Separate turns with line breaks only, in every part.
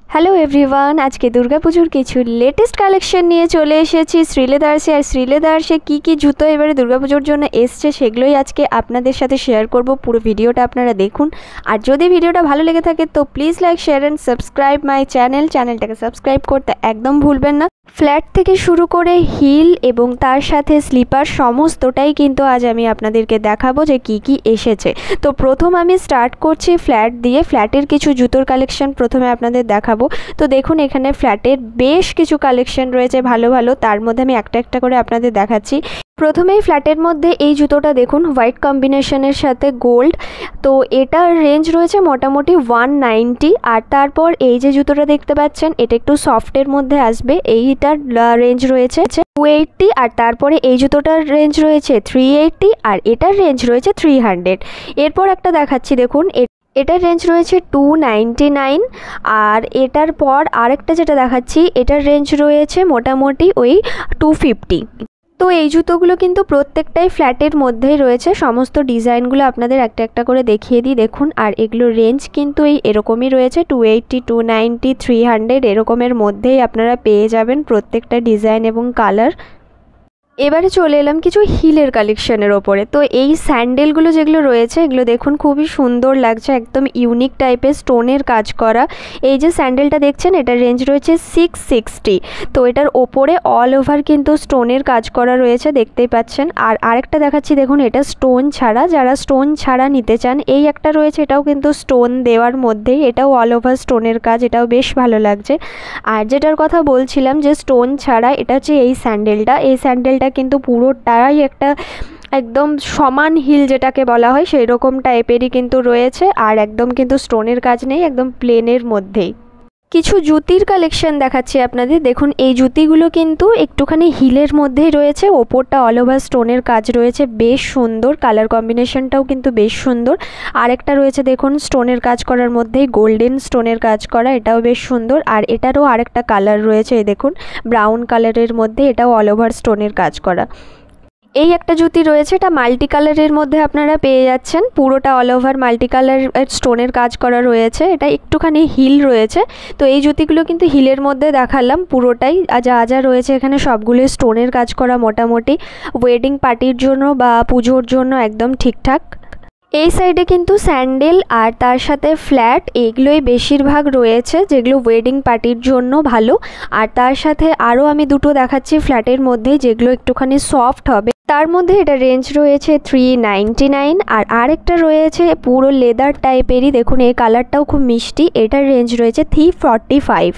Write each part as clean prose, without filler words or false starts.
Hello everyone, আজকে দুর্গাপুজোর কিছু লেটেস্ট কালেকশন নিয়ে চলে এসেছি শ্রীলেদার্সে। আর শ্রীলেদার্সে কী কী জুতো এবারে দুর্গাপুজোর জন্য এসছে সেগুলোই আজকে আপনাদের সাথে শেয়ার করব। পুরো ভিডিওটা আপনারা দেখুন। আর যদি ভিডিওটা ভালো লেগে থাকে তো please like, share and subscribe my চ্যানেলটাকে সাবস্ক্রাইব করতে একদম ভুলবেন না। ফ্ল্যাট থেকে শুরু করে হিল এবং তার সাথে স্লিপার সমস্তটাই কিন্তু আজ আমি আপনাদেরকে দেখাবো যে কি কি এসেছে। তো প্রথম আমি স্টার্ট করছি ফ্ল্যাট দিয়ে। ফ্ল্যাটের কিছু জুতোর কালেকশন প্রথমে আপনাদের দেখাবো। তো দেখুন এখানে ফ্ল্যাটের বেশ কিছু কালেকশন রয়েছে ভালো ভালো, তার মধ্যে আমি একটা একটা করে আপনাদের দেখাচ্ছি। প্রথমেই ফ্ল্যাটের মধ্যে এই জুতোটা দেখুন, হোয়াইট কম্বিনেশনের সাথে গোল্ড। তো এটার রেঞ্জ রয়েছে মোটামুটি 190। আর তারপর এই যে জুতোটা দেখতে পাচ্ছেন এটা একটু সফটের মধ্যে আসবে, এইটার রেঞ্জ রয়েছে 280। আর তারপরে এই জুতোটার রেঞ্জ রয়েছে 380 আর এটার রেঞ্জ রয়েছে 300। এরপর একটা দেখাচ্ছি দেখুন, এটার রেঞ্জ রয়েছে 299। আর এটার পর আরেকটা যেটা দেখাচ্ছি এটার রেঞ্জ রয়েছে মোটামুটি ওই 250। তো এই জুতোগুলো কিন্তু প্রত্যেকটাই ফ্ল্যাটের মধ্যেই রয়েছে। সমস্ত ডিজাইনগুলো আপনাদের একটা একটা করে দেখিয়ে দিই দেখুন। আর এগুলোর রেঞ্জ কিন্তু এরকমই রয়েছে 280, 290, 300 এরকমের মধ্যেই আপনারা পেয়ে যাবেন প্রত্যেকটা ডিজাইন এবং কালার। এবারে চলে এলাম কিছু হিলের কালেকশনের ওপরে। তো এই স্যান্ডেলগুলো যেগুলো রয়েছে এগুলো দেখুন খুবই সুন্দর লাগছে, একদম ইউনিক টাইপের স্টোনের কাজ করা। এই যে স্যান্ডেলটা দেখছেন এটার রেঞ্জ রয়েছে 660। তো এটার ওপরে অল ওভার কিন্তু স্টোনের কাজ করা রয়েছে, দেখতেই পাচ্ছেন। আর আরেকটা দেখাচ্ছি দেখুন, এটা স্টোন ছাড়া, যারা স্টোন ছাড়া নিতে চান এই একটা রয়েছে, এটাও কিন্তু স্টোন দেওয়ার মধ্যেই, এটাও অল ওভার স্টোনের কাজ, এটাও বেশ ভালো লাগছে। আর যেটার কথা বলছিলাম যে স্টোন ছাড়া, এটা হচ্ছে এই স্যান্ডেলটা কিন্তু পুরোটাই একটা একদম সমান হিল যেটাকে বলা হয় সেই রকম টাইপেরই কিন্তু রয়েছে। আর একদম কিন্তু স্টোনের কাজ নেই, একদম প্লেনের মধ্যেই। কিছু জুতির কালেকশন দেখাচ্ছি আপনাদের দেখুন। এই জুতিগুলো কিন্তু একটুখানি হিলের মধ্যেই রয়েছে, ওপরটা অল ওভার স্টোনের কাজ রয়েছে, বেশ সুন্দর। কালার কম্বিনেশনটাও কিন্তু বেশ সুন্দর। আরেকটা রয়েছে দেখুন স্টোনের কাজ করার মধ্যেই, গোল্ডেন স্টোনের কাজ করা, এটাও বেশ সুন্দর। আর এটারও আরেকটা কালার রয়েছে, এই দেখুন ব্রাউন কালারের মধ্যে, এটাও অল ওভার স্টোনের কাজ করা। এই একটা জুতি রয়েছে, এটা মাল্টি কালারের মধ্যে আপনারা পেয়ে যাচ্ছেন, পুরোটা অল ওভার মাল্টি কালার স্টোনের কাজ করা রয়েছে, এটা একটুখানি হিল রয়েছে। তো এই জুতিগুলো কিন্তু হিলের মধ্যে দেখালাম পুরোটাই, যা যা রয়েছে এখানে সবগুলো স্টোনের কাজ করা, মোটামুটি ওয়েডিং পার্টির জন্য বা পুজোর জন্য একদম ঠিকঠাক। এই সাইডে কিন্তু স্যান্ডেল আর তার সাথে ফ্ল্যাট এইগুলোই বেশিরভাগ রয়েছে, যেগুলো ওয়েডিং পার্টির জন্য ভালো। আর তার সাথে আরও আমি দুটো দেখাচ্ছি ফ্ল্যাটের মধ্যে যেগুলো একটুখানি সফট হবে, তার মধ্যে এটা রেঞ্জ রয়েছে 399। আর আরেকটা রয়েছে পুরো লেদার টাইপেরই, দেখুন এই কালারটাও খুব মিষ্টি, এটার রেঞ্জ রয়েছে 345।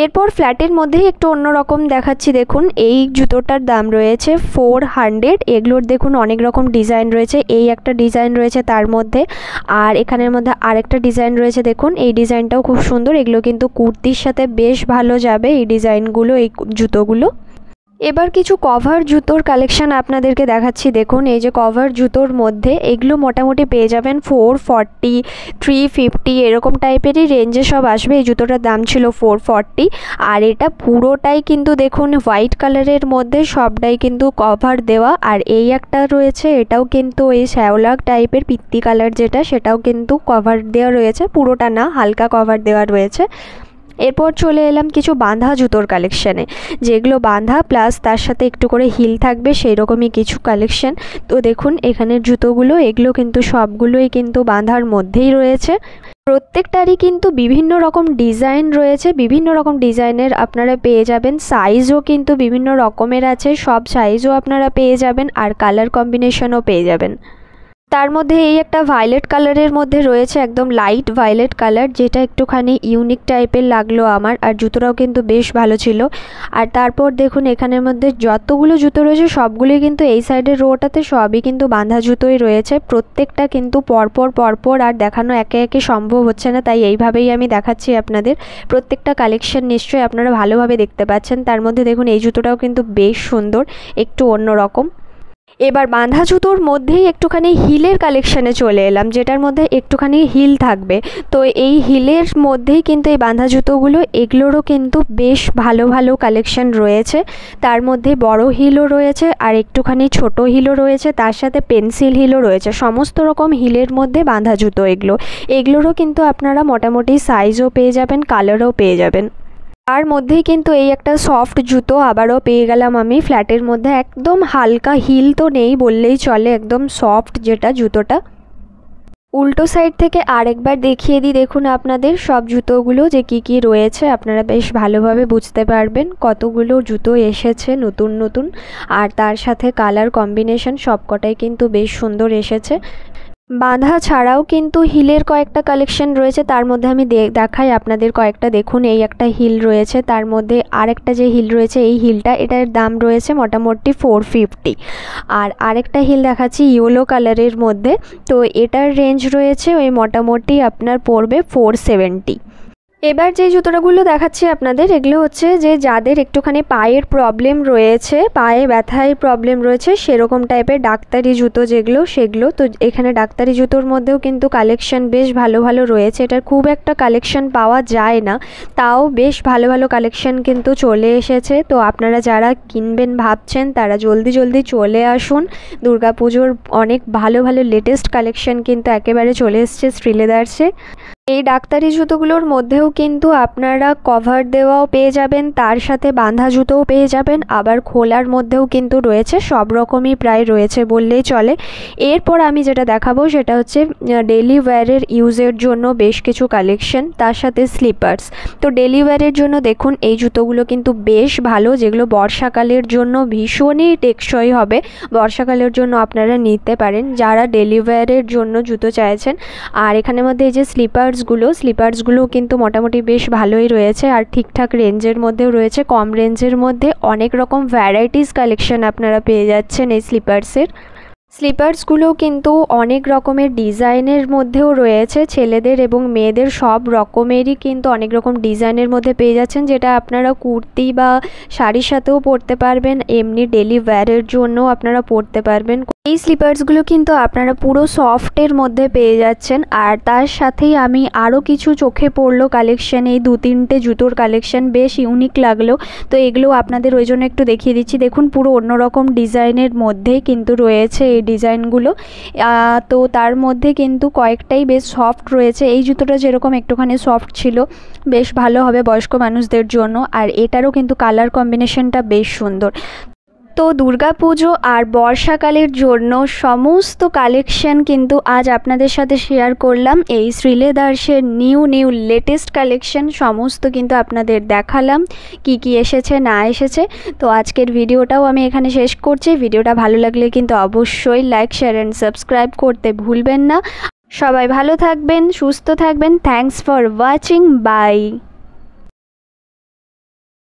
এরপর ফ্ল্যাটের মধ্যেই একটু অন্যরকম দেখাচ্ছি দেখুন, এই জুতোটার দাম রয়েছে 400। এগুলোর দেখুন অনেক রকম ডিজাইন রয়েছে, এই একটা ডিজাইন রয়েছে তার মধ্যে, আর এখানের মধ্যে আরেকটা ডিজাইন রয়েছে দেখুন, এই ডিজাইনটাও খুব সুন্দর। এগুলো কিন্তু কুর্তির সাথে বেশ ভালো যাবে এই ডিজাইনগুলো, এই জুতোগুলো। এবার কিছু কভার জুতোর কালেকশন আপনাদেরকে দেখাচ্ছি দেখুন। এই যে কভার জুতোর মধ্যে এগুলো মোটামুটি পেয়ে যাবেন 440, 350 এরকম টাইপেরই রেঞ্জে সব আসবে। এই জুতোটার দাম ছিল 440। আর এটা পুরোটাই কিন্তু দেখুন হোয়াইট কালারের মধ্যে, সবটাই কিন্তু কভার দেওয়া। আর এই একটা রয়েছে, এটাও কিন্তু এই শ্যাওলা টাইপের পিত্তি কালার যেটা, সেটাও কিন্তু কভার দেওয়া রয়েছে, পুরোটা না হালকা কভার দেওয়া রয়েছে। এরপর চলে এলাম কিছু বাঁধা জুতোর কালেকশানে, যেগুলো বাঁধা প্লাস তার সাথে একটু করে হিল থাকবে সেই রকমই কিছু কালেকশন। তো দেখুন এখানের জুতোগুলো, এগুলো কিন্তু সবগুলোই কিন্তু বাঁধার মধ্যেই রয়েছে। প্রত্যেকটারই কিন্তু বিভিন্ন রকম ডিজাইন রয়েছে, বিভিন্ন রকম ডিজাইনের আপনারা পেয়ে যাবেন। সাইজও কিন্তু বিভিন্ন রকমের আছে, সব সাইজও আপনারা পেয়ে যাবেন, আর কালার কম্বিনেশনও পেয়ে যাবেন। তার মধ্যে এই একটা ভায়োলেট কালারের মধ্যে রয়েছে, একদম লাইট ভায়োলেট কালার, যেটা একটুখানি ইউনিক টাইপের লাগলো আমার। আর জুতোটাও কিন্তু বেশ ভালো ছিল। আর তারপর দেখুন এখানের মধ্যে যতগুলো জুতো রয়েছে সবগুলোই কিন্তু এই সাইডের রোটাতে সবই কিন্তু বাঁধা জুতোই রয়েছে, প্রত্যেকটা কিন্তু পরপর আর দেখানো একে একে সম্ভব হচ্ছে না, তাই এইভাবেই আমি দেখাচ্ছি আপনাদের। প্রত্যেকটা কালেকশন নিশ্চয়ই আপনারা ভালোভাবে দেখতে পাচ্ছেন। তার মধ্যে দেখুন এই জুতোটাও কিন্তু বেশ সুন্দর, একটু অন্যরকম। এবার বাঁধা জুতোর মধ্যেই একটুখানি হিলের কালেকশানে চলে এলাম, যেটার মধ্যে একটুখানি হিল থাকবে। তো এই হিলের মধ্যেই কিন্তু এই বাঁধা জুতোগুলো, এগুলোরও কিন্তু বেশ ভালো ভালো কালেকশান রয়েছে। তার মধ্যে বড় হিলও রয়েছে আর একটুখানি ছোট হিলও রয়েছে, তার সাথে পেন্সিল হিলও রয়েছে। সমস্ত রকম হিলের মধ্যে বাঁধা জুতো এগুলোরও কিন্তু আপনারা মোটামুটি সাইজও পেয়ে যাবেন, কালারও পেয়ে যাবেন। তার মধ্যেই কিন্তু এই একটা সফট জুতো আবারও পেয়ে গেলাম আমি ফ্ল্যাটের মধ্যে, একদম হালকা, হিল তো নেই বললেই চলে, একদম সফট যেটা জুতোটা। উল্টো সাইড থেকে আরেকবার দেখিয়ে দিই, দেখুন আপনাদের সব জুতোগুলো যে কি রয়েছে, আপনারা বেশ ভালোভাবে বুঝতে পারবেন কতগুলো জুতো এসেছে নতুন নতুন, আর তার সাথে কালার কম্বিনেশন সবকটাই কিন্তু বেশ সুন্দর এসেছে। বাঁধা ছাড়াও কিন্তু হিলের কয়েকটা কালেকশন রয়েছে, তার মধ্যে আমি দেখাই আপনাদের কয়েকটা। দেখুন এই একটা হিল রয়েছে, তার মধ্যে আরেকটা যে হিল রয়েছে এই হিলটা, এটার দাম রয়েছে মোটামুটি 450। আর আরেকটা হিল দেখাচ্ছি ইয়েলো কালারের মধ্যে, তো এটার রেঞ্জ রয়েছে ওই মোটামুটি আপনার পড়বে 470। এবার যে জুতোগুলো দেখাচ্ছি আপনাদের, এগুলো হচ্ছে যে যাদের একটুখানি পায়ের প্রবলেম রয়েছে, পায়ে ব্যথায় প্রবলেম রয়েছে, সেরকম টাইপের ডাক্তারি জুতো যেগুলো, সেগুলো। তো এখানে ডাক্তারি জুতোর মধ্যেও কিন্তু কালেকশন বেশ ভালো ভালো রয়েছে। এটার খুব একটা কালেকশন পাওয়া যায় না, তাও বেশ ভালো ভালো কালেকশন কিন্তু চলে এসেছে। তো আপনারা যারা কিনবেন ভাবছেন তারা জলদি জলদি চলে আসুন। দুর্গাপুজোর অনেক ভালো ভালো লেটেস্ট কালেকশন কিন্তু একেবারে চলে এসছে শ্রীলেদার্সে। এই ডাক্তারি জুতোগুলোর মধ্যেও কিন্তু আপনারা কভার দেওয়াও পেয়ে যাবেন, তার সাথে বাঁধা জুতোও পেয়ে যাবেন, আবার খোলার মধ্যেও কিন্তু রয়েছে, সব রকমই প্রায় রয়েছে বললেই চলে। এরপর আমি যেটা দেখাবো সেটা হচ্ছে ডেলি ওয়্যারের ইউজের জন্য বেশ কিছু কালেকশন, তার সাথে স্লিপার্স। তো ডেলি ওয়্যারের জন্য দেখুন এই জুতোগুলো কিন্তু বেশ ভালো, যেগুলো বর্ষাকালের জন্য ভীষণই টেকসই হবে। বর্ষাকালের জন্য আপনারা নিতে পারেন যারা ডেলি ওয়্যারের জন্য জুতো চাইছেন। আর এখানের মধ্যে এই যে স্লিপার্সগুলো কিন্তু মোটামুটি বেশ ভালোই রয়েছে, আর ঠিকঠাক রেঞ্জের মধ্যেও রয়েছে। কম রেঞ্জের মধ্যে অনেক রকম ভ্যারাইটিস কালেকশন আপনারা পেয়ে যাচ্ছেন এই স্লিপার্সগুলোও কিন্তু অনেক রকমের ডিজাইনের মধ্যেও রয়েছে, ছেলেদের এবং মেয়েদের সব রকমেরই কিন্তু অনেক রকম ডিজাইনের মধ্যে পেয়ে যাচ্ছেন, যেটা আপনারা কুর্তি বা শাড়ির সাথেও পরতে পারবেন, এমনি ডেলি ওয়্যারের জন্যও আপনারা পরতে পারবেন। এই স্লিপার্সগুলো কিন্তু আপনারা পুরো সফটের মধ্যে পেয়ে যাচ্ছেন। আর তার সাথেই আমি আরও কিছু চোখে পড়লো কালেকশন, এই 2-3টে জুতোর কালেকশন বেশ ইউনিক লাগলো, তো এগুলো আপনাদের ওই জন্য একটু দেখিয়ে দিচ্ছি। দেখুন পুরো অন্যরকম ডিজাইনের মধ্যেই কিন্তু রয়েছে এই ডিজাইনগুলো, তো তার মধ্যে কিন্তু কয়েকটাই বেশ সফট রয়েছে। এই জুতোটা যেরকম একটুখানি সফট ছিল, বেশ ভালো হবে বয়স্ক মানুষদের জন্য, আর এটারও কিন্তু কালার কম্বিনেশনটা বেশ সুন্দর। তো দুর্গাপুজো আর বর্ষাকালের জন্য সমস্ত কালেকশন কিন্তু আজ আপনাদের সাথে শেয়ার করলাম। এই শ্রীলেদার্সের নিউ লেটেস্ট কালেকশন সমস্ত কিন্তু আপনাদের দেখালাম, কি এসেছে না এসেছে। তো আজকের ভিডিওটাও আমি এখানে শেষ করছি। ভিডিওটা ভালো লাগলে কিন্তু অবশ্যই লাইক, শেয়ার অ্যান্ড সাবস্ক্রাইব করতে ভুলবেন না। সবাই ভালো থাকবেন, সুস্থ থাকবেন। Thanks for watching, by.